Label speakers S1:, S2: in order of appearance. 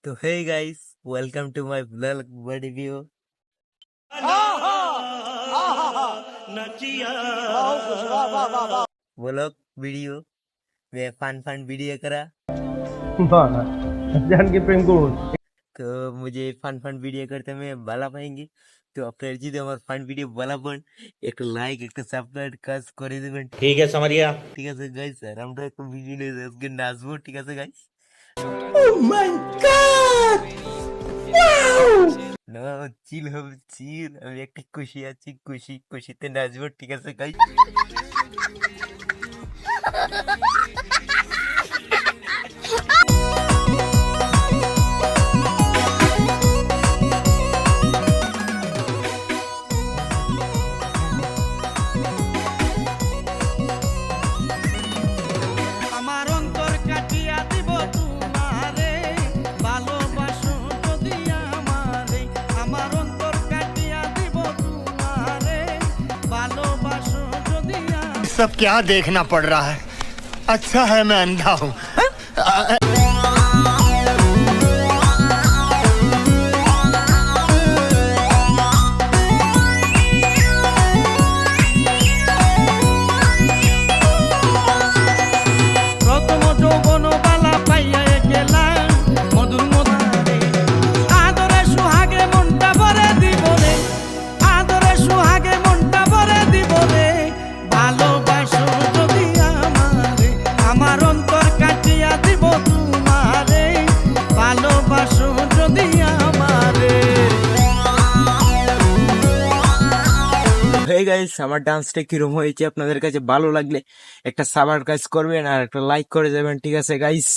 S1: তো hey guys, welcome to my blog video blog video में fun video करा।
S2: जान के प्रेम करुन
S1: तो मुझे फन वीडियो करते में ভালো পাইঙ্গি। তো আপনারা যদি আমার ফান ভিডিও ভালো পান, একটা লাইক একটা সাবস্ক্রাইব কাজ করে দিবেন।
S3: ठीक है समझ गया।
S1: ঠিক আছে গাইস, আর আমরা একটা ভিডিও নিয়ে আজকে নাচবো। ঠিক আছে গাইস, না চিল হবে চিল, আমি একটা খুশি আছি, খুশিতে নাচবো। ঠিক আছে গাইস,
S4: আমার অন্তর কাটিয়া দিব তোমারে, ভালোবাসো যদি আমারে। আমার অন্তর কাটিয়া দিব তোমারে, ভালোবাসো যদি আমারে।
S5: सब क्या देखना पड़ रहा है। अच्छा है मैं अंधा हूँ।
S4: প্রথম যৌবন বালা পাইয়া গেলাম মধুর মধারে। আদরে সুহাগে মনটা ভরে দিব রে, আদরে সুহাগে মনটা ভরে দিব রে। ভালোবাসো যদি আমারে, আমার অন্তর কাটিয়া দিব তোমারে, ভালোবাসো যদি আমারে।
S1: হে গাইস, আমার ডান্সটা কিরকম হয়েছে আপনাদের কাছে ভালো লাগলে একটা সাবস্ক্রাইব করবেন আর একটা লাইক করে যাবেন। ঠিক আছে গাইস।